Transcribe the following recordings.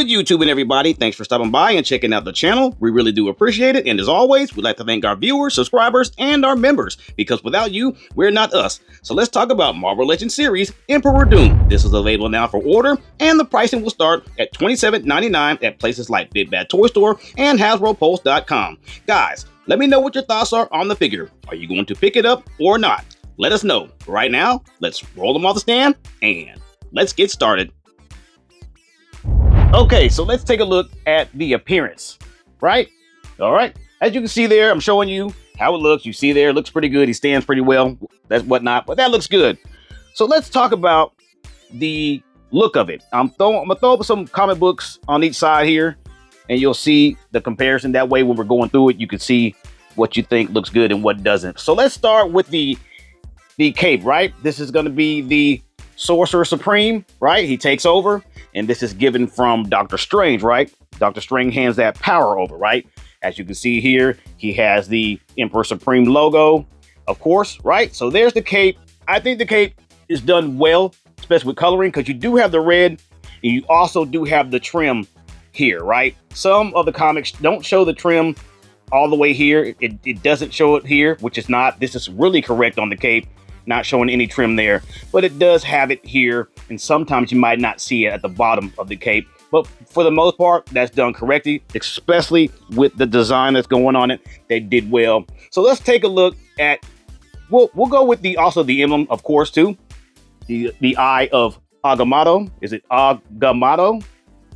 YouTube and everybody, thanks for stopping by and checking out the channel. We really do appreciate it. And as always, we'd like to thank our viewers, subscribers, and our members, because without you, we're not us. So let's talk about Marvel Legends series Emperor Doom. This is available now for order, and the pricing will start at $27.99 at places like Bigbadtoystore and HasbroPulse.com. Guys, let me know what your thoughts are on the figure. Are you going to pick it up or not? Let us know. Right now, let's roll them off the stand and let's get started. Okay, so let's take a look at the appearance, right? All right, as you can see there, I'm showing you how it looks. You see there, it looks pretty good. He stands pretty well, that's whatnot, but that looks good. So let's talk about the look of it. I'm gonna throw up some comic books on each side here, and you'll see the comparison. That way, when we're going through it, you can see what you think looks good and what doesn't. So let's start with the cape, right? This is gonna be the Sorcerer Supreme, right? He takes over, and this is given from Dr. Strange, right? Dr. Strange hands that power over, right? As you can see here, he has the Emperor Supreme logo, of course, right? So there's the cape. I think the cape is done well, especially with coloring, because you do have the red, and you also do have the trim here, right? Some of the comics don't show the trim all the way here. It doesn't show it here, which is not, this is really correct on the cape. Not showing any trim there, but it does have it here, and sometimes you might not see it at the bottom of the cape, but for the most part that's done correctly, especially with the design that's going on it. They did well. So let's take a look at, we'll go with the emblem, of course, too. The eye of Agamotto. Is it Agamotto?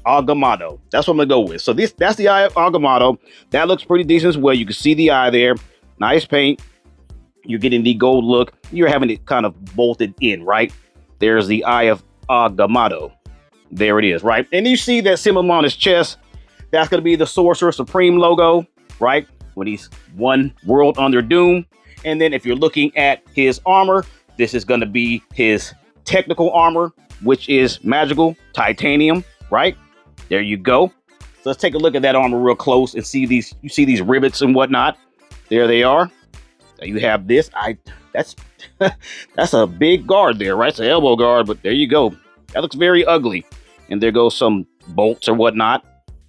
Agamotto, that's what I'm gonna go with. So that's the eye of Agamotto. That looks pretty decent as well. You can see the eye there, nice paint. You're getting the gold look. You're having it kind of bolted in, right? There's the eye of Agamotto. There it is, right? And you see that symbol on his chest. That's going to be the Sorcerer Supreme logo, right? When he's one world under doom. And then if you're looking at his armor, this is going to be his technical armor, which is magical titanium, right? There you go. So let's take a look at that armor real close and see these. You see these rivets and whatnot. There they are. You have this. That's a big guard there, right? It's an elbow guard, but there you go. That looks very ugly. And there goes some bolts or whatnot.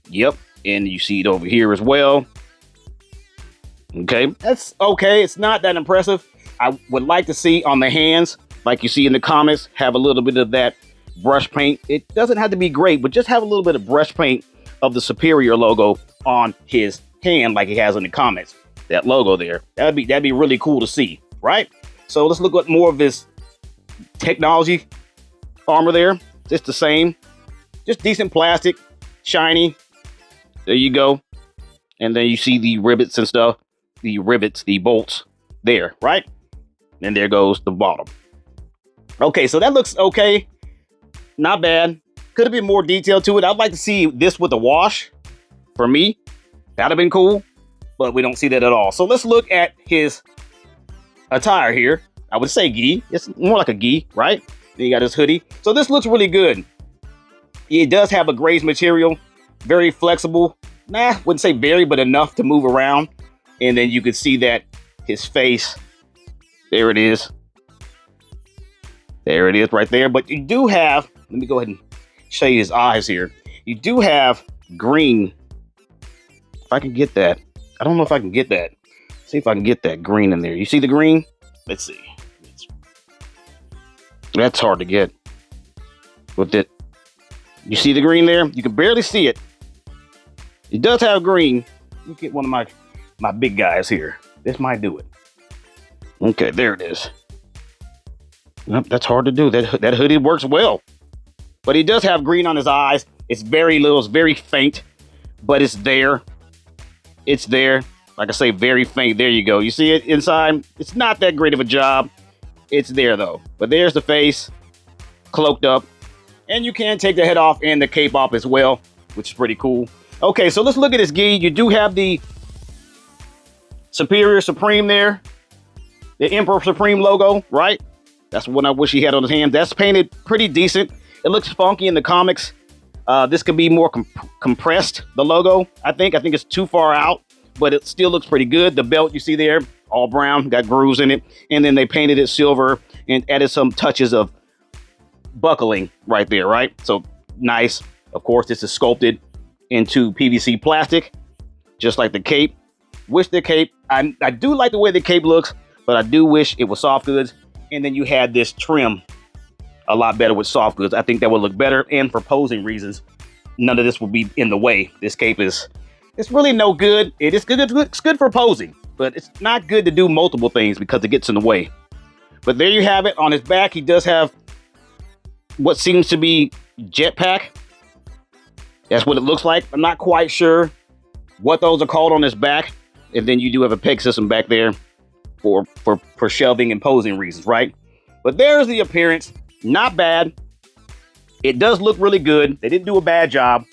Yep. And you see it over here as well. Okay. That's okay. It's not that impressive. I would like to see on the hands, like you see in the comics, have a little bit of that brush paint. It doesn't have to be great, but just have a little bit of brush paint of the Superior logo on his hand like he has in the comics. That logo there, that'd be really cool to see, right? So let's look at more of this technology armor there. It's the same, just decent plastic, shiny. There you go. And then you see the rivets and stuff, the bolts there, right? And there goes the bottom. Okay, so that looks okay. Not bad. Could have been more detail to it. I'd like to see this with a wash for me. That'd have been cool. But we don't see that at all. So let's look at his attire here. I would say gi. It's more like a gi, right? Then you got his hoodie. So this looks really good. It does have a graze material, very flexible. Nah, wouldn't say very, but enough to move around. And then you can see that his face, there it is. There it is right there. But you do have, let me go ahead and show you his eyes here. You do have green. If I can get that. I don't know if I can get that. See if I can get that green in there. You see the green? Let's see. That's hard to get with it. You see the green there? You can barely see it. It does have green. You get one of my big guys here. This might do it. Okay, there it is. Nope, that's hard to do. That hoodie works well. But he does have green on his eyes. It's very little. It's very faint. But it's there. It's there. Like I say, very faint. There you go. You see it inside? It's not that great of a job. It's there, though. But there's the face, cloaked up. And you can take the head off and the cape off as well, which is pretty cool. Okay, so let's look at his gi. You do have the Superior Supreme there. The Emperor Supreme logo, right? That's what I wish he had on his hand. That's painted pretty decent. It looks funky in the comics. This could be more compressed, the logo, I think. I think it's too far out, but it still looks pretty good. The belt you see there, all brown, got grooves in it. And then they painted it silver and added some touches of buckling right there, right? So nice. Of course, this is sculpted into PVC plastic, just like the cape. Wish the cape, I do like the way the cape looks, but I do wish it was soft goods. And then you had this trim a lot better with soft goods. I think that would look better, and for posing reasons, none of this will be in the way. This cape it's really no good. It's good for posing, but it's not good to do multiple things because it gets in the way. But there you have it. On his back, he does have what seems to be jetpack. That's what it looks like. I'm not quite sure what those are called on his back. And then you do have a peg system back there for shelving and posing reasons, right? But there's the appearance. Not bad. It does look really good. They didn't do a bad job.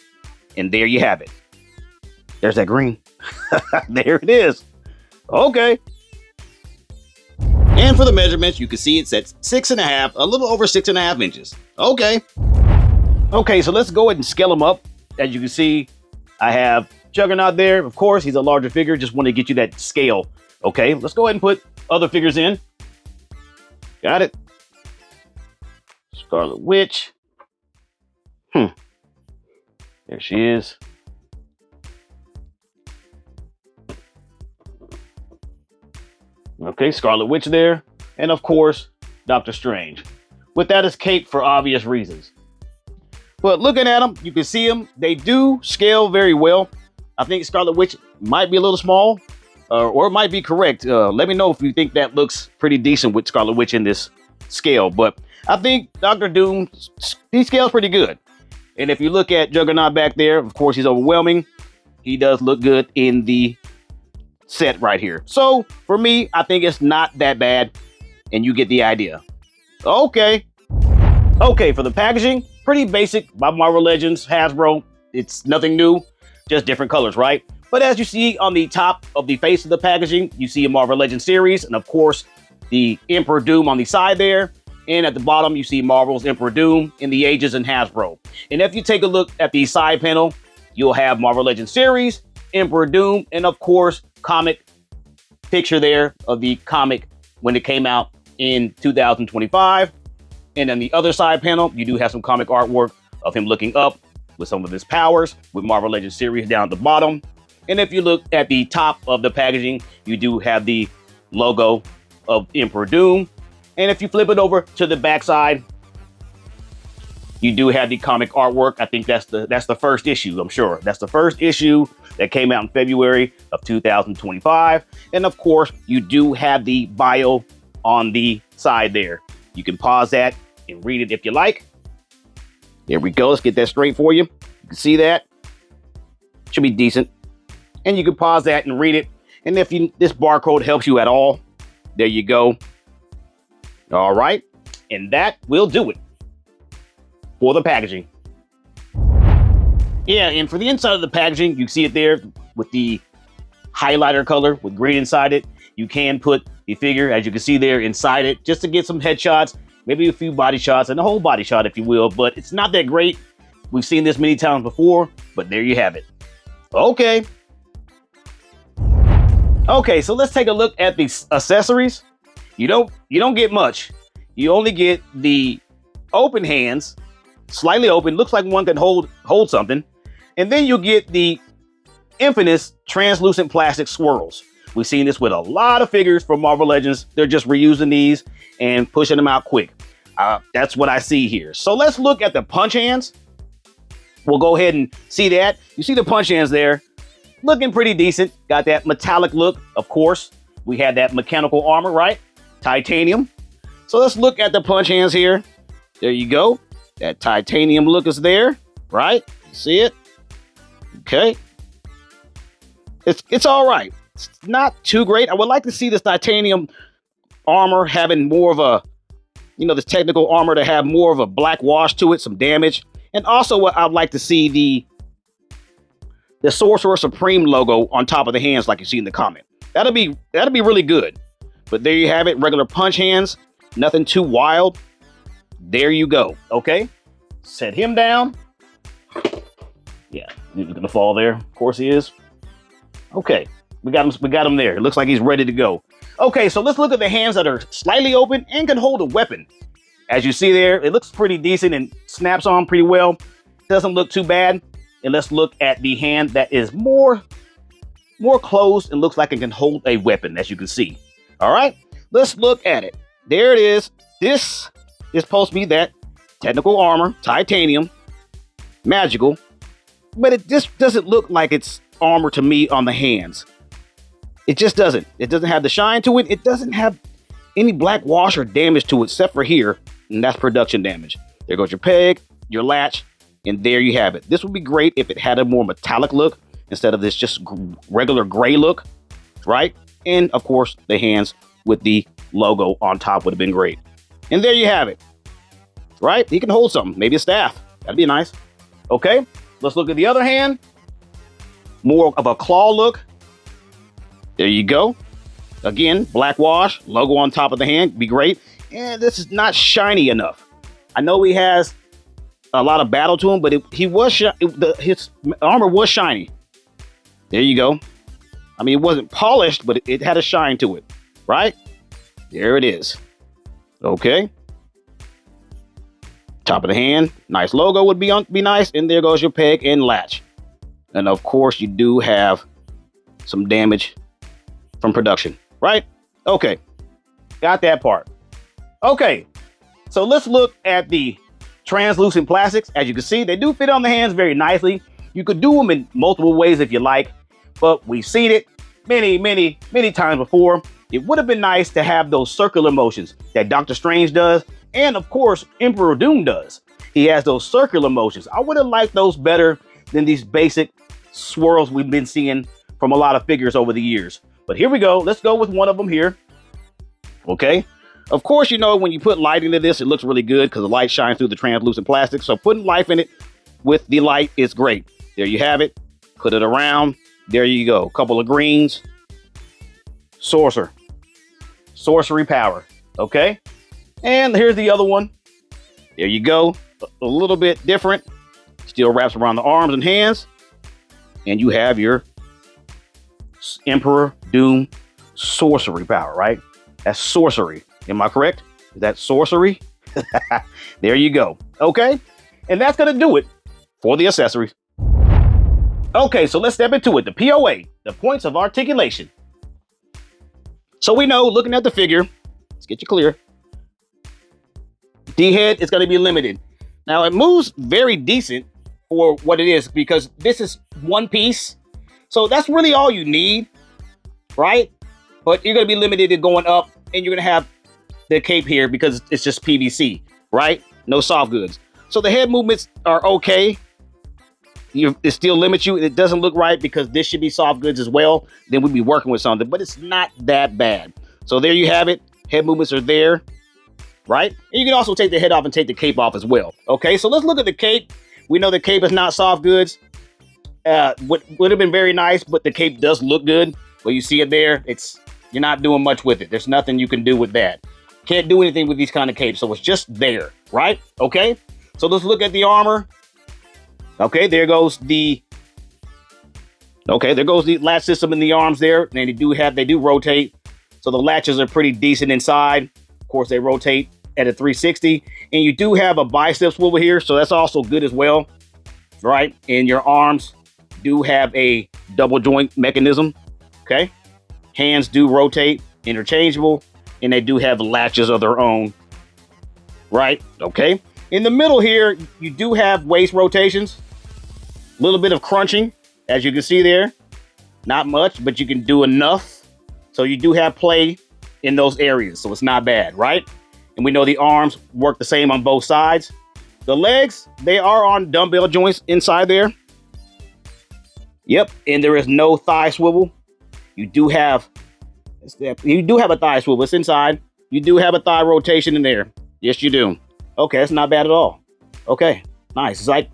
And there you have it. There's that green. There it is. Okay. And for the measurements, you can see it's at 6.5, a little over 6.5 inches. Okay. Okay, so let's go ahead and scale them up. As you can see, I have Juggernaut there. Of course, he's a larger figure. Just want to get you that scale. Okay, let's go ahead and put other figures in. Got it. Scarlet Witch. There she is. Okay, Scarlet Witch there. And of course, Doctor Strange. With that as cape for obvious reasons. But looking at them, you can see them. They do scale very well. I think Scarlet Witch might be a little small, or it might be correct. Let me know if you think that looks pretty decent with Scarlet Witch in this scale. But I think Doctor Doom, he scales pretty good. And if you look at Juggernaut back there, of course, he's overwhelming. He does look good in the set right here. So for me, I think it's not that bad, and you get the idea. Okay. Okay, for the packaging, pretty basic by Marvel Legends, Hasbro. It's nothing new, just different colors, right? But as you see on the top of the face of the packaging, you see a Marvel Legends series, and of course, the Emperor Doom on the side there. And at the bottom, you see Marvel's Emperor Doom in the Ages and Hasbro. And if you take a look at the side panel, you'll have Marvel Legends series, Emperor Doom, and of course, comic picture there of the comic when it came out in 2025. And on the other side panel, you do have some comic artwork of him looking up with some of his powers with Marvel Legends series down at the bottom. And if you look at the top of the packaging, you do have the logo of Emperor Doom. And if you flip it over to the backside, you do have the comic artwork. I think that's the first issue, I'm sure. That's the first issue that came out in February of 2025. And of course, you do have the bio on the side there. You can pause that and read it if you like. There we go. Let's get that straight for you. You can see that. Should be decent. And you can pause that and read it. And if this barcode helps you at all, there you go. All right. And that will do it for the packaging. Yeah, and for the inside of the packaging, you see it there with the highlighter color with green inside it. You can put the figure, as you can see there, inside it just to get some headshots, maybe a few body shots, and a whole body shot, if you will. But it's not that great. We've seen this many times before, but there you have it. Okay. Okay, so let's take a look at the accessories. You don't get much. You only get the open hands, slightly open, looks like one can hold something. And then you'll get the infamous translucent plastic swirls. We've seen this with a lot of figures from Marvel Legends. They're just reusing these and pushing them out quick. That's what I see here. So let's look at the punch hands. We'll go ahead and see that. You see the punch hands there, looking pretty decent. Got that metallic look, of course. We had that mechanical armor, right? Titanium. So let's look at the punch hands here. There you go. That titanium look is there, right? You see it? Okay. It's all right. It's not too great. I would like to see this titanium armor having more of a, this technical armor to have more of a black wash to it, some damage. And also what I'd like to see the Sorcerer Supreme logo on top of the hands like you see in the comic. That'll be really good. But there you have it, regular punch hands, nothing too wild. There you go. Okay. Set him down. Yeah, he's gonna fall there. Of course he is. Okay, we got him there. It looks like he's ready to go. Okay, so let's look at the hands that are slightly open and can hold a weapon. As you see there, it looks pretty decent and snaps on pretty well. doesn't look too bad. And let's look at the hand that is more closed and looks like it can hold a weapon, as you can see. All right, let's look at it. There it is. This is supposed to be that technical armor, titanium, magical, but it just doesn't look like it's armor to me on the hands. It just doesn't. It doesn't have the shine to it. It doesn't have any black wash or damage to it except for here, and that's production damage. There goes your peg, your latch, and there you have it. This would be great if it had a more metallic look instead of this just regular gray look, right? And of course, the hands with the logo on top would have been great. And there you have it, right? He can hold something, maybe a staff. That'd be nice. Okay, let's look at the other hand. More of a claw look. There you go. Again, black wash, logo on top of the hand, be great. And this is not shiny enough. I know he has a lot of battle to him, but his armor was shiny. There you go. I mean, it wasn't polished, but it had a shine to it, right? There it is. Okay. Top of the hand, nice logo would be nice. And there goes your peg and latch. And of course, you do have some damage from production, right? Okay, got that part. Okay, so let's look at the translucent plastics. As you can see, they do fit on the hands very nicely. You could do them in multiple ways if you like, but we've seen it many times before. It would have been nice to have those circular motions that Doctor Strange does, and of course, Emperor Doom does. He has those circular motions. I would have liked those better than these basic swirls we've been seeing from a lot of figures over the years. But here we go. Let's go with one of them here. Okay. Of course, you know, when you put light into this, it looks really good because the light shines through the translucent plastic. So putting life in it with the light is great. There you have it. Put it around. There you go. A couple of greens. Sorcerer. Sorcery power. Okay. And here's the other one. There you go. A little bit different. Still wraps around the arms and hands. And you have your Emperor Doom sorcery power, right? That's sorcery. Am I correct? Is that sorcery? There you go. Okay. And that's going to do it for the accessories. Okay, so let's step into it. The POA, the points of articulation. So we know, looking at the figure, let's get you clear. D-head is going to be limited. Now, it moves very decent for what it is because this is one piece. So that's really all you need, right? But you're going to be limited to going up, and you're going to have the cape here because it's just PVC, right? No soft goods. So the head movements are okay. It still limits you. It doesn't look right because this should be soft goods as well. Then we'd be working with something, but it's not that bad. So there you have it. Head movements are there, right? And you can also take the head off and take the cape off as well. Okay, so let's look at the cape. We know the cape is not soft goods. Would have been very nice, but the cape does look good. Well, you see it there. You're not doing much with it. There's nothing you can do with that. Can't do anything with these kind of capes, so it's just there, right? Okay, so let's look at the armor. Okay, there goes the latch system in the arms there, and they do rotate. So the latches are pretty decent inside. Of course, they rotate at a 360, and you do have a bicep swivel here, so that's also good as well, right? And your arms do have a double joint mechanism. Okay, hands do rotate, interchangeable, and they do have latches of their own, right? Okay, in the middle here, you do have waist rotations, a little bit of crunching, as you can see there. Not much, but you can do enough. So you do have play in those areas, so it's not bad, right? And we know the arms work the same on both sides. The legs, they are on dumbbell joints inside there. Yep, and there is no thigh swivel. You do have a thigh swivel. It's inside. You do have a thigh rotation in there. Yes, you do. Okay, that's not bad at all. Okay, nice. It's like,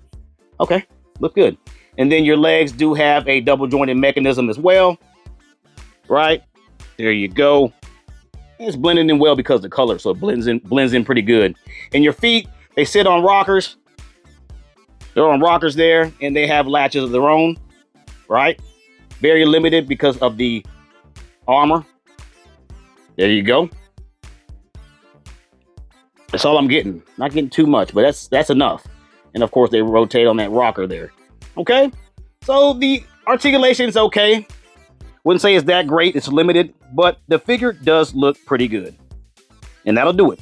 okay, look good. And then your legs do have a double jointed mechanism as well. Right? There you go. It's blending in well because of the color, so it blends in pretty good. And your feet, they sit on rockers. They're on rockers there, and they have latches of their own. Right? Very limited because of the armor. There you go. That's all I'm getting. Not getting too much, but that's enough. And of course, they rotate on that rocker there. Okay? So the articulation is okay. Wouldn't say it's that great. It's limited, but the figure does look pretty good. And that'll do it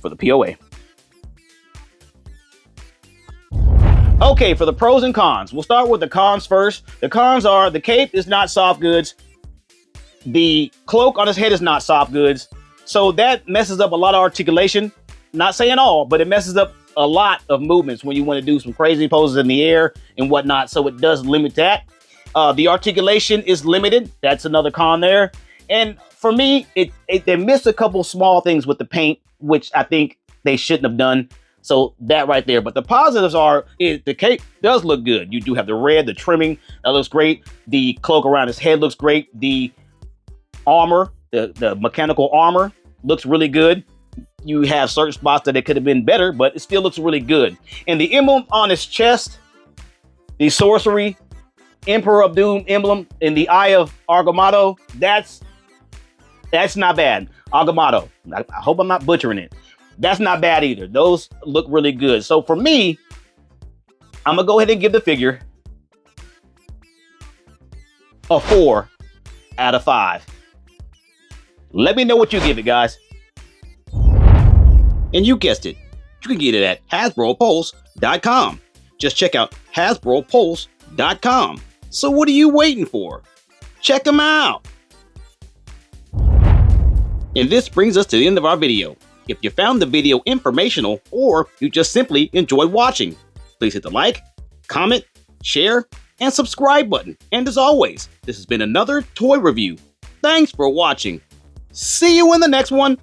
for the POA. Okay, for the pros and cons. We'll start with the cons first. The cons are the cape is not soft goods. The cloak on his head is not soft goods. So that messes up a lot of articulation. Not saying all, but it messes up a lot of movements when you want to do some crazy poses in the air and whatnot. So it does limit that. The articulation is limited. That's another con there. And for me, they missed a couple small things with the paint, which I think they shouldn't have done. So that right there. But the positives are the cape does look good. You do have the red, the trimming, that looks great. The cloak around his head looks great. The armor, the mechanical armor looks really good. You have certain spots that it could have been better, but it still looks really good. And the emblem on his chest, the sorcery, Emperor of Doom emblem in the Eye of Agamotto, that's not bad. Agamotto. I hope I'm not butchering it. That's not bad either. Those look really good. So for me, I'm going to go ahead and give the figure a 4 out of 5. Let me know what you give it, guys. And you guessed it. You can get it at HasbroPulse.com. Just check out HasbroPulse.com. So what are you waiting for? Check them out. And this brings us to the end of our video. If you found the video informational or you just simply enjoyed watching, please hit the like, comment, share, and subscribe button. And as always, this has been another toy review. Thanks for watching. See you in the next one.